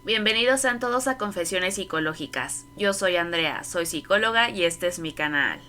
Bienvenidos sean todos a Confesiones Psicológicas. Yo soy Andrea, soy psicóloga y este es mi canal.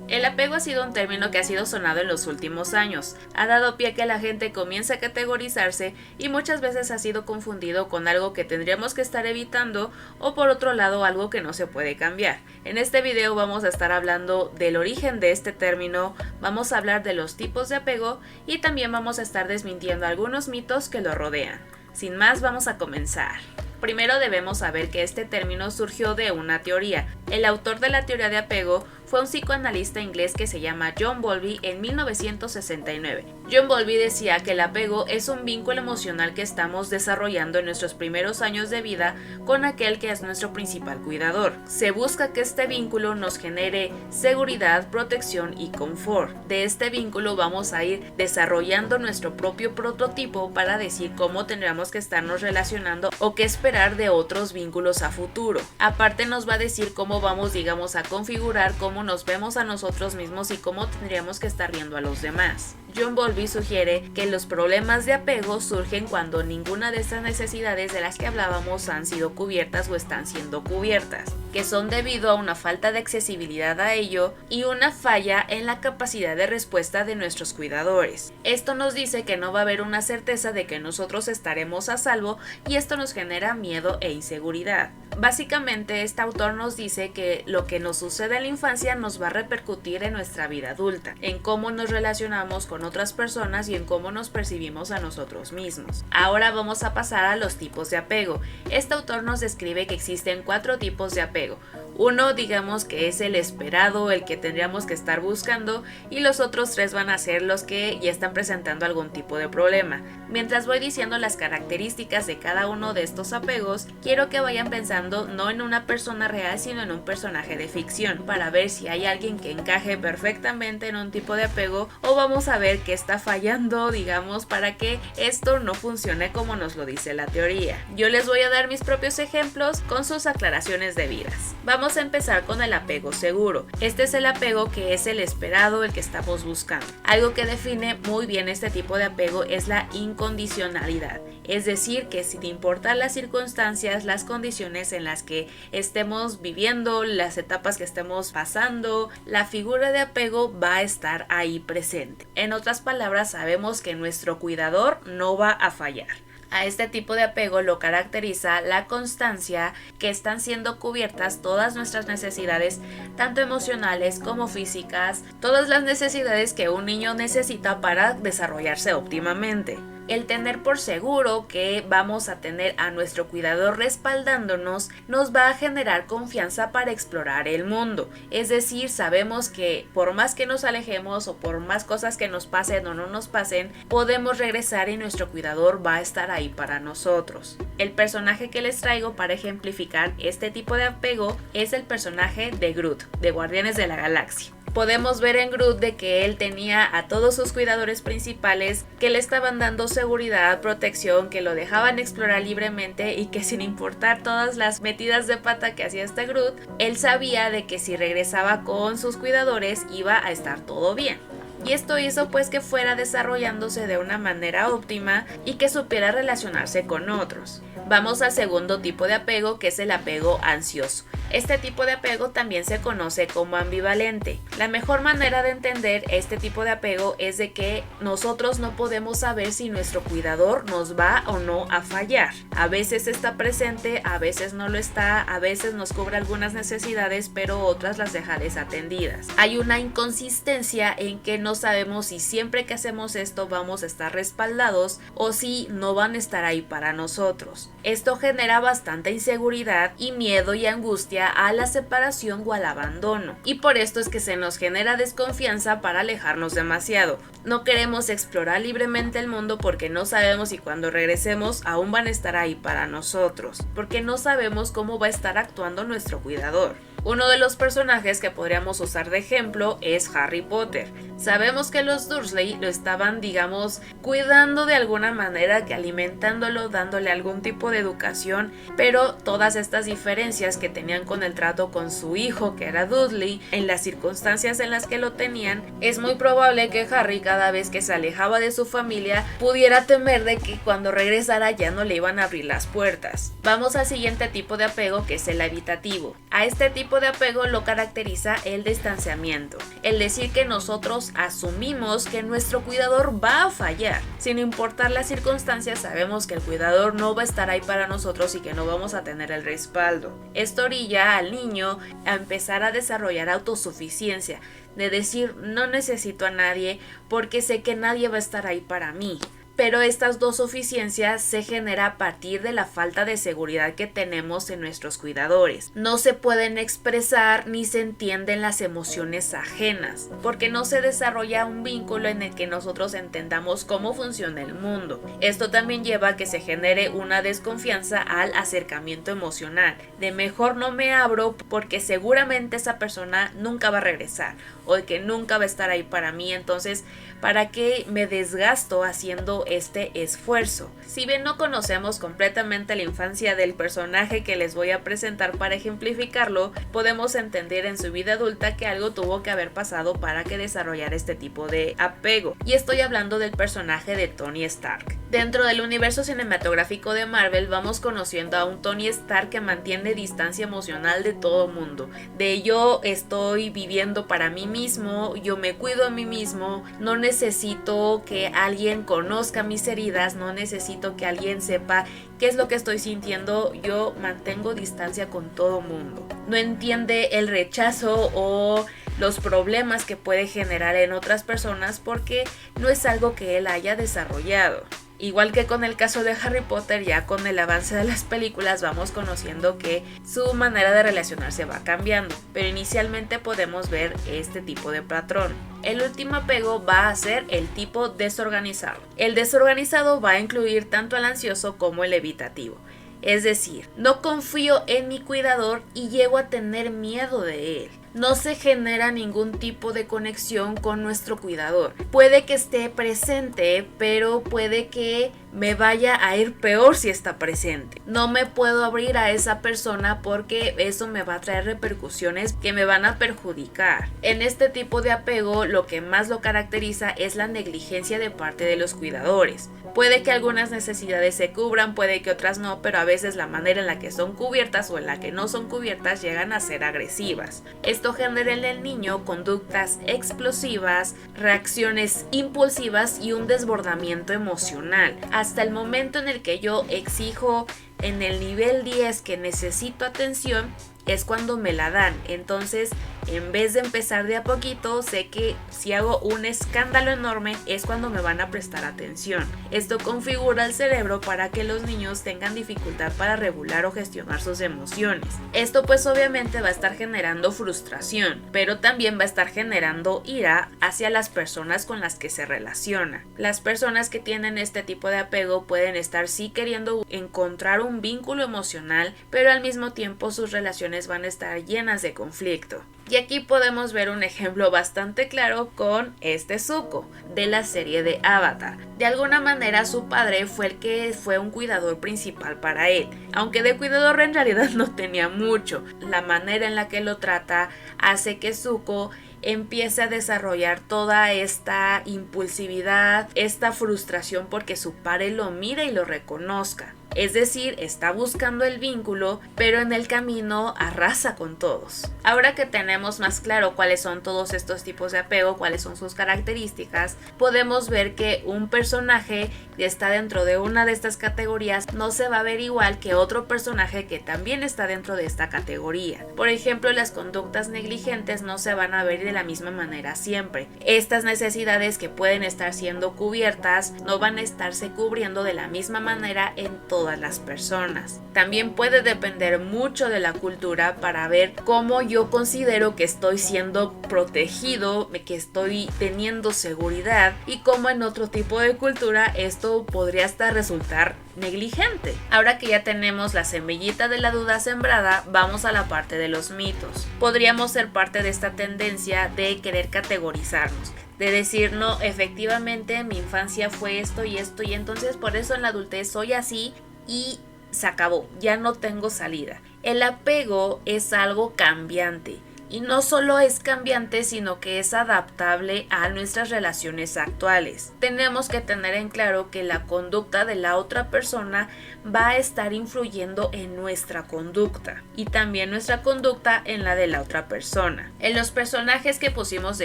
El apego ha sido un término que ha sido sonado en los últimos años, ha dado pie a que la gente comience a categorizarse y muchas veces ha sido confundido con algo que tendríamos que estar evitando o por otro lado algo que no se puede cambiar. En este video vamos a estar hablando del origen de este término, vamos a hablar de los tipos de apego y también vamos a estar desmintiendo algunos mitos que lo rodean. Sin más, vamos a comenzar. Primero debemos saber que este término surgió de una teoría. El autor de la teoría de apego fue un psicoanalista inglés que se llama John Bowlby en 1969. John Bowlby decía que el apego es un vínculo emocional que estamos desarrollando en nuestros primeros años de vida con aquel que es nuestro principal cuidador. Se busca que este vínculo nos genere seguridad, protección y confort. De este vínculo vamos a ir desarrollando nuestro propio prototipo para decir cómo tendríamos que estarnos relacionando o qué esperar de otros vínculos a futuro. Aparte nos va a decir cómo vamos, digamos, a configurar cómo nos vemos a nosotros mismos y cómo tendríamos que estar viendo a los demás. John Bowlby sugiere que los problemas de apego surgen cuando ninguna de estas necesidades de las que hablábamos han sido cubiertas o están siendo cubiertas, que son debido a una falta de accesibilidad a ello y una falla en la capacidad de respuesta de nuestros cuidadores. Esto nos dice que no va a haber una certeza de que nosotros estaremos a salvo y esto nos genera miedo e inseguridad. Básicamente, este autor nos dice que lo que nos sucede en la infancia nos va a repercutir en nuestra vida adulta, en cómo nos relacionamos con otras personas y en cómo nos percibimos a nosotros mismos. Ahora vamos a pasar a los tipos de apego. Este autor nos describe que existen 4 tipos de apego. Uno, digamos que es el esperado, el que tendríamos que estar buscando, y los otros 3 van a ser los que ya están presentando algún tipo de problema. Mientras voy diciendo las características de cada uno de estos apegos, quiero que vayan pensando no en una persona real, sino en un personaje de ficción, para ver si hay alguien que encaje perfectamente en un tipo de apego o vamos a ver qué está fallando, digamos, para que esto no funcione como nos lo dice la teoría. Yo les voy a dar mis propios ejemplos con sus aclaraciones debidas. Vamos a empezar con el apego seguro. Este es el apego que es el esperado, el que estamos buscando. Algo que define muy bien este tipo de apego es la incondicionalidad. Es decir, que sin importar las circunstancias, las condiciones en las que estemos viviendo, las etapas que estemos pasando, la figura de apego va a estar ahí presente. En otras palabras, sabemos que nuestro cuidador no va a fallar. A este tipo de apego lo caracteriza la constancia, que están siendo cubiertas todas nuestras necesidades, tanto emocionales como físicas, todas las necesidades que un niño necesita para desarrollarse óptimamente. El tener por seguro que vamos a tener a nuestro cuidador respaldándonos nos va a generar confianza para explorar el mundo. Es decir, sabemos que por más que nos alejemos o por más cosas que nos pasen o no nos pasen, podemos regresar y nuestro cuidador va a estar ahí para nosotros. El personaje que les traigo para ejemplificar este tipo de apego es el personaje de Groot, de Guardianes de la Galaxia. Podemos ver en Groot de que él tenía a todos sus cuidadores principales que le estaban dando seguridad, protección, que lo dejaban explorar libremente y que sin importar todas las metidas de pata que hacía este Groot, él sabía de que si regresaba con sus cuidadores iba a estar todo bien. Y esto hizo pues que fuera desarrollándose de una manera óptima y que supiera relacionarse con otros. Vamos al segundo tipo de apego, que es el apego ansioso. Este tipo de apego también se conoce como ambivalente. La mejor manera de entender este tipo de apego es de que nosotros no podemos saber si nuestro cuidador nos va o no a fallar. A veces está presente, a veces no lo está, a veces nos cubre algunas necesidades, pero otras las deja desatendidas. Hay una inconsistencia en que no sabemos si siempre que hacemos esto vamos a estar respaldados o si no van a estar ahí para nosotros. Esto genera bastante inseguridad y miedo y angustia a la separación o al abandono, y por esto es que se nos genera desconfianza para alejarnos demasiado. No queremos explorar libremente el mundo porque no sabemos si cuando regresemos aún van a estar ahí para nosotros, porque no sabemos cómo va a estar actuando nuestro cuidador. Uno de los personajes que podríamos usar de ejemplo es Harry Potter. Sabemos que los Dursley lo estaban, digamos, cuidando de alguna manera, que alimentándolo, dándole algún tipo de educación, pero todas estas diferencias que tenían con el trato con su hijo, que era Dudley, en las circunstancias en las que lo tenían, es muy probable que Harry, cada vez que se alejaba de su familia, pudiera temer de que cuando regresara ya no le iban a abrir las puertas. Vamos al siguiente tipo de apego, que es el evitativo. A este tipo de apego lo caracteriza el distanciamiento, el decir que nosotros asumimos que nuestro cuidador va a fallar. Sin importar las circunstancias, sabemos que el cuidador no va a estar ahí para nosotros y que no vamos a tener el respaldo. Esto orilla al niño a empezar a desarrollar autosuficiencia, de decir no necesito a nadie porque sé que nadie va a estar ahí para mí. Pero estas dos suficiencias se genera a partir de la falta de seguridad que tenemos en nuestros cuidadores. No se pueden expresar ni se entienden las emociones ajenas, porque no se desarrolla un vínculo en el que nosotros entendamos cómo funciona el mundo. Esto también lleva a que se genere una desconfianza al acercamiento emocional, de mejor no me abro porque seguramente esa persona nunca va a regresar o de que nunca va a estar ahí para mí, entonces ¿para qué me desgasto haciendo este esfuerzo? Si bien no conocemos completamente la infancia del personaje que les voy a presentar para ejemplificarlo, podemos entender en su vida adulta que algo tuvo que haber pasado para que desarrollara este tipo de apego. Y estoy hablando del personaje de Tony Stark. Dentro del universo cinematográfico de Marvel vamos conociendo a un Tony Stark que mantiene distancia emocional de todo mundo. De yo estoy viviendo para mí mismo, yo me cuido a mí mismo, no necesito que alguien conozca mis heridas, no necesito que alguien sepa qué es lo que estoy sintiendo, yo mantengo distancia con todo mundo. No entiende el rechazo o los problemas que puede generar en otras personas porque no es algo que él haya desarrollado. Igual que con el caso de Harry Potter, ya con el avance de las películas vamos conociendo que su manera de relacionarse va cambiando, pero inicialmente podemos ver este tipo de patrón. El último apego va a ser el tipo desorganizado. El desorganizado va a incluir tanto al ansioso como el evitativo. Es decir, no confío en mi cuidador y llego a tener miedo de él. No se genera ningún tipo de conexión con nuestro cuidador. Puede que esté presente, pero puede que me vaya a ir peor si está presente. No me puedo abrir a esa persona porque eso me va a traer repercusiones que me van a perjudicar. En este tipo de apego, lo que más lo caracteriza es la negligencia de parte de los cuidadores. Puede que algunas necesidades se cubran, puede que otras no, pero a veces la manera en la que son cubiertas o en la que no son cubiertas llegan a ser agresivas. Esto genera en el niño conductas explosivas, reacciones impulsivas y un desbordamiento emocional. Hasta el momento en el que yo exijo en el nivel 10 que necesito atención, es cuando me la dan. Entonces, en vez de empezar de a poquito, sé que si hago un escándalo enorme es cuando me van a prestar atención. Esto configura el cerebro para que los niños tengan dificultad para regular o gestionar sus emociones. Esto pues obviamente va a estar generando frustración, pero también va a estar generando ira hacia las personas con las que se relaciona. Las personas que tienen este tipo de apego pueden estar sí queriendo encontrar un vínculo emocional, pero al mismo tiempo sus relaciones van a estar llenas de conflicto. Y aquí podemos ver un ejemplo bastante claro con este Zuko de la serie de Avatar. De alguna manera su padre fue el que fue un cuidador principal para él, aunque de cuidador en realidad no tenía mucho. La manera en la que lo trata hace que Zuko empiece a desarrollar toda esta impulsividad, esta frustración porque su padre lo mire y lo reconozca. Es decir, está buscando el vínculo, pero en el camino arrasa con todos. Ahora que tenemos más claro cuáles son todos estos tipos de apego, cuáles son sus características, podemos ver que un personaje que está dentro de una de estas categorías no se va a ver igual que otro personaje que también está dentro de esta categoría. Por ejemplo, las conductas negligentes no se van a ver de la misma manera siempre. Estas necesidades que pueden estar siendo cubiertas no van a estarse cubriendo de la misma manera en todos todas las personas. También puede depender mucho de la cultura para ver cómo yo considero que estoy siendo protegido, que estoy teniendo seguridad, y cómo en otro tipo de cultura esto podría hasta resultar negligente. Ahora que ya tenemos la semillita de la duda sembrada, vamos a la parte de los mitos. Podríamos ser parte de esta tendencia de querer categorizarnos, de decir, no, efectivamente mi infancia fue esto y esto, y entonces por eso en la adultez soy así y se acabó, ya no tengo salida. El apego es algo cambiante. Y no solo es cambiante, sino que es adaptable a nuestras relaciones actuales. Tenemos que tener en claro que la conducta de la otra persona va a estar influyendo en nuestra conducta y también nuestra conducta en la de la otra persona. En los personajes que pusimos de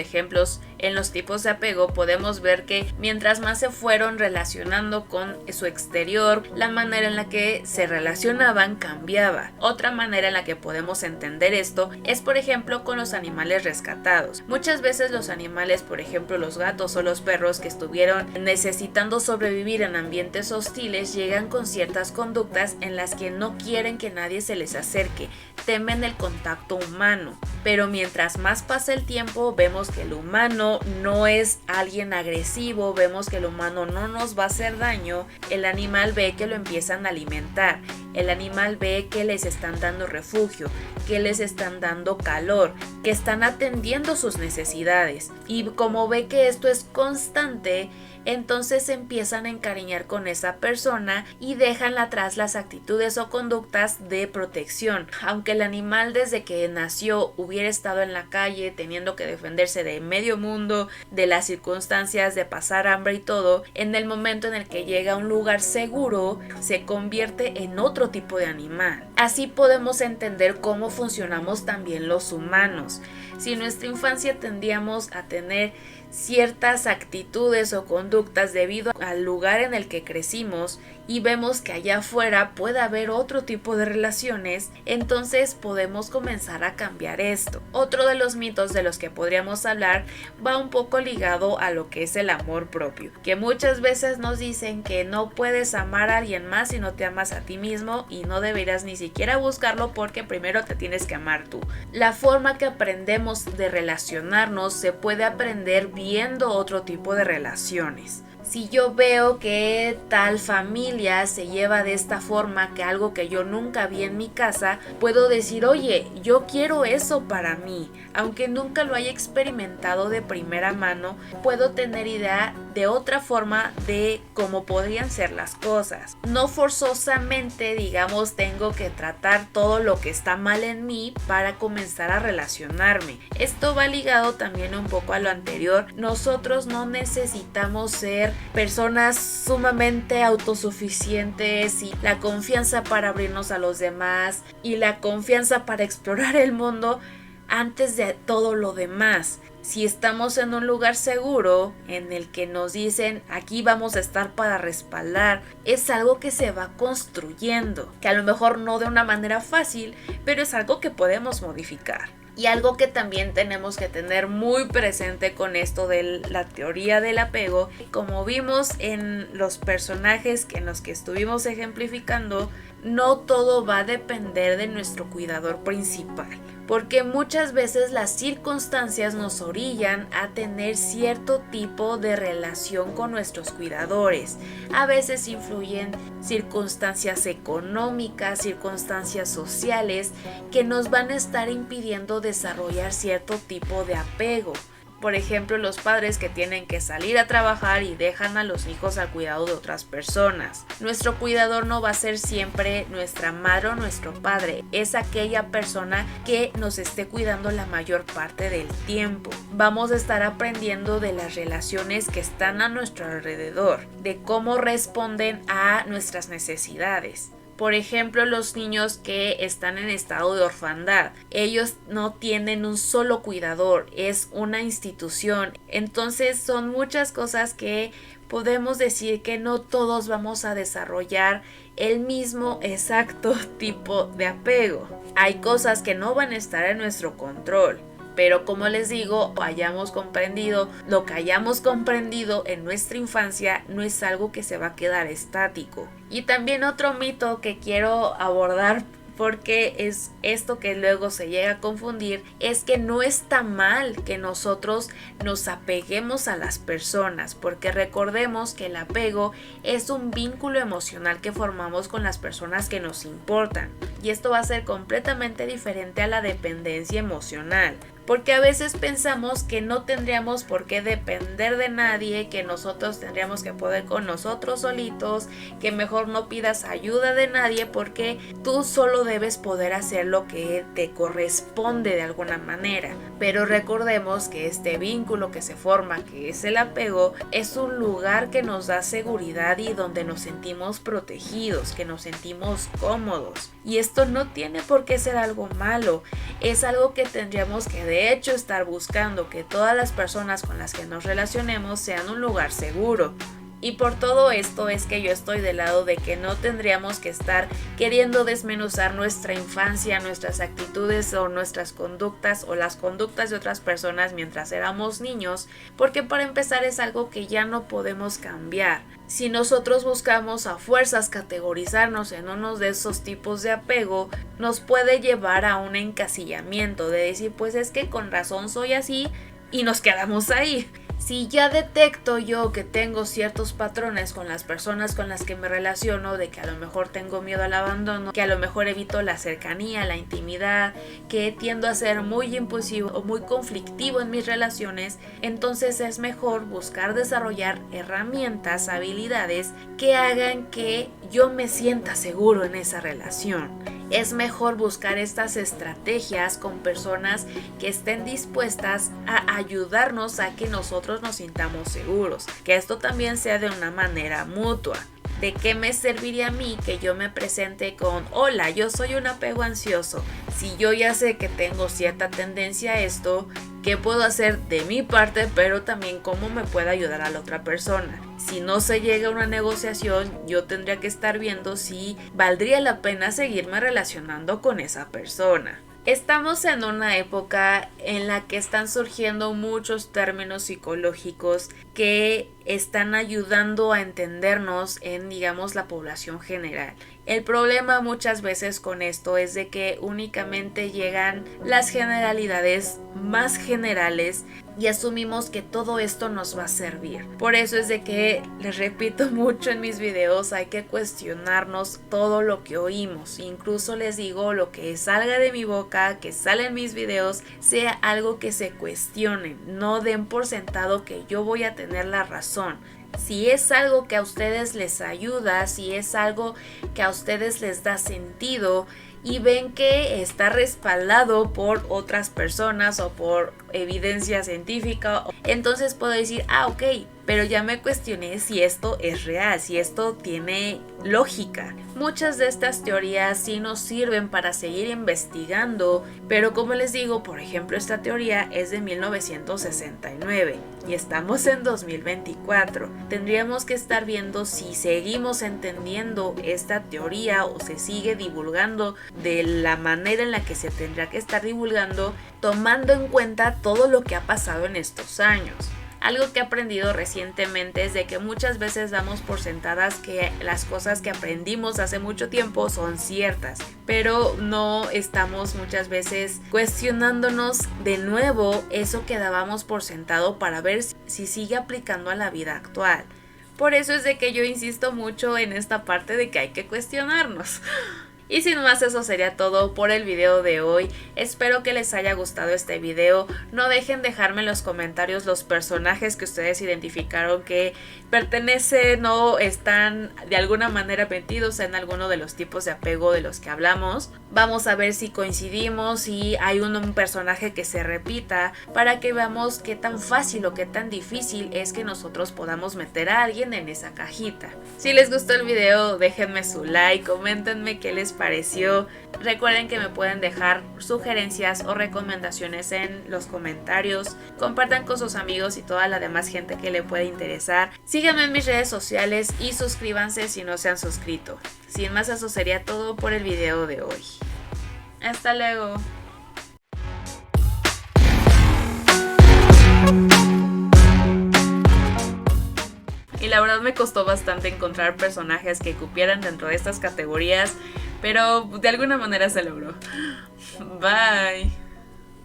ejemplos en los tipos de apego podemos ver que mientras más se fueron relacionando con su exterior, la manera en la que se relacionaban cambiaba. Otra manera en la que podemos entender esto es, por ejemplo, con los animales rescatados. Muchas veces los animales, por ejemplo los gatos o los perros que estuvieron necesitando sobrevivir en ambientes hostiles, llegan con ciertas conductas en las que no quieren que nadie se les acerque, temen el contacto humano. Pero mientras más pasa el tiempo, vemos que el humano no es alguien agresivo, vemos que el humano no nos va a hacer daño, el animal ve que lo empiezan a alimentar, el animal ve que les están dando refugio, que les están dando calor, que están atendiendo sus necesidades, y como ve que esto es constante, entonces se empiezan a encariñar con esa persona y dejan atrás las actitudes o conductas de protección. Aunque el animal desde que nació hubiera estado en la calle teniendo que defenderse de medio mundo, de las circunstancias de pasar hambre y todo, en el momento en el que llega a un lugar seguro se convierte en otro tipo de animal. Así podemos entender cómo funcionamos también los humanos. Si en nuestra infancia tendíamos a tener ciertas actitudes o conductas debido al lugar en el que crecimos y vemos que allá afuera puede haber otro tipo de relaciones, entonces podemos comenzar a cambiar esto. Otro de los mitos de los que podríamos hablar va un poco ligado a lo que es el amor propio, que muchas veces nos dicen que no puedes amar a alguien más si no te amas a ti mismo, y no deberías ni siquiera buscarlo porque primero te tienes que amar tú. La forma que aprendemos de relacionarnos se puede aprender viendo otro tipo de relaciones. Si yo veo que tal familia se lleva de esta forma, que algo que yo nunca vi en mi casa, puedo decir, oye, yo quiero eso para mí. Aunque nunca lo haya experimentado de primera mano, puedo tener idea de otra forma de cómo podrían ser las cosas. No forzosamente, digamos, tengo que tratar todo lo que está mal en mí para comenzar a relacionarme. Esto va ligado también un poco a lo anterior. Nosotros no necesitamos ser personas sumamente autosuficientes y la confianza para abrirnos a los demás y la confianza para explorar el mundo antes de todo lo demás. Si estamos en un lugar seguro en el que nos dicen aquí vamos a estar para respaldar, es algo que se va construyendo, que a lo mejor no de una manera fácil, pero es algo que podemos modificar. Y algo que también tenemos que tener muy presente con esto de la teoría del apego, como vimos en los personajes en los que estuvimos ejemplificando, no todo va a depender de nuestro cuidador principal, porque muchas veces las circunstancias nos orillan a tener cierto tipo de relación con nuestros cuidadores. A veces influyen circunstancias económicas, circunstancias sociales que nos van a estar impidiendo desarrollar cierto tipo de apego. Por ejemplo, los padres que tienen que salir a trabajar y dejan a los hijos al cuidado de otras personas. Nuestro cuidador no va a ser siempre nuestra madre o nuestro padre, es aquella persona que nos esté cuidando la mayor parte del tiempo. Vamos a estar aprendiendo de las relaciones que están a nuestro alrededor, de cómo responden a nuestras necesidades. Por ejemplo, los niños que están en estado de orfandad, ellos no tienen un solo cuidador, es una institución. Entonces son muchas cosas que podemos decir que no todos vamos a desarrollar el mismo exacto tipo de apego. Hay cosas que no van a estar en nuestro control, Pero como les digo, hayamos comprendido lo que hayamos comprendido en nuestra infancia no es algo que se va a quedar estático. Y también otro mito que quiero abordar, porque es esto que luego se llega a confundir, es que no está mal que nosotros nos apeguemos a las personas, porque recordemos que el apego es un vínculo emocional que formamos con las personas que nos importan, y esto va a ser completamente diferente a la dependencia emocional. Porque a veces pensamos que no tendríamos por qué depender de nadie, que nosotros tendríamos que poder con nosotros solitos, que mejor no pidas ayuda de nadie porque tú solo debes poder hacer lo que te corresponde de alguna manera. Pero recordemos que este vínculo que se forma, que es el apego, es un lugar que nos da seguridad y donde nos sentimos protegidos, que nos sentimos cómodos. Y esto no tiene por qué ser algo malo, es algo que tendríamos que de hecho estar buscando, que todas las personas con las que nos relacionemos sean un lugar seguro. Y por todo esto es que yo estoy del lado de que no tendríamos que estar queriendo desmenuzar nuestra infancia, nuestras actitudes o nuestras conductas o las conductas de otras personas mientras éramos niños, porque para empezar es algo que ya no podemos cambiar. Si nosotros buscamos a fuerzas categorizarnos en uno de esos tipos de apego, nos puede llevar a un encasillamiento de decir, pues es que con razón soy así, y nos quedamos ahí. Si ya detecto yo que tengo ciertos patrones con las personas con las que me relaciono, de que a lo mejor tengo miedo al abandono, que a lo mejor evito la cercanía, la intimidad, que tiendo a ser muy impulsivo o muy conflictivo en mis relaciones, entonces es mejor buscar desarrollar herramientas, habilidades que hagan que yo me sienta seguro en esa relación. Es mejor buscar estas estrategias con personas que estén dispuestas a ayudarnos a que nosotros nos sintamos seguros, que esto también sea de una manera mutua. ¿De qué me serviría a mí que yo me presente con hola, yo soy un apego ansioso? Si yo ya sé que tengo cierta tendencia a esto, ¿qué puedo hacer de mi parte? Pero también cómo me puede ayudar a la otra persona. Si no se llega a una negociación, yo tendría que estar viendo si valdría la pena seguirme relacionando con esa persona. Estamos en una época en la que están surgiendo muchos términos psicológicos que están ayudando a entendernos en, digamos, la población general. El problema muchas veces con esto es de que únicamente llegan las generalidades más generales y asumimos que todo esto nos va a servir. Por eso es de que les repito mucho en mis videos, hay que cuestionarnos todo lo que oímos. Incluso les digo, lo que salga de mi boca, que sale en mis videos, sea algo que se cuestionen. No den por sentado que yo voy a tener la razón. Si es algo que a ustedes les ayuda, si es algo que a ustedes les da sentido y ven que está respaldado por otras personas o por evidencia científica, entonces puedo decir, ok, pero ya me cuestioné si esto es real, si esto tiene lógica. Muchas de estas teorías sí nos sirven para seguir investigando, pero como les digo, por ejemplo, esta teoría es de 1969 y estamos en 2024. Tendríamos que estar viendo si seguimos entendiendo esta teoría o se sigue divulgando de la manera en la que se tendría que estar divulgando, tomando en cuenta todo lo que ha pasado en estos años. Algo que he aprendido recientemente es de que muchas veces damos por sentadas que las cosas que aprendimos hace mucho tiempo son ciertas, pero no estamos muchas veces cuestionándonos de nuevo eso que dábamos por sentado para ver si sigue aplicando a la vida actual. Por eso es de que yo insisto mucho en esta parte de que hay que cuestionarnos. Y sin más, eso sería todo por el video de hoy. Espero que les haya gustado este video. No dejen dejarme en los comentarios los personajes que ustedes identificaron que pertenecen o están de alguna manera metidos en alguno de los tipos de apego de los que hablamos. Vamos a ver si coincidimos, si hay un personaje que se repita, para que veamos qué tan fácil o qué tan difícil es que nosotros podamos meter a alguien en esa cajita. Si les gustó el video, déjenme su like, coméntenme qué les pareció. Recuerden que me pueden dejar sugerencias o recomendaciones en los comentarios. Compartan con sus amigos y toda la demás gente que le puede interesar. Síganme en mis redes sociales y suscríbanse si no se han suscrito. Sin más, eso sería todo por el video de hoy. Hasta luego. la verdad me costó bastante encontrar personajes que cupieran dentro de estas categorías, pero de alguna manera se logró. Bye.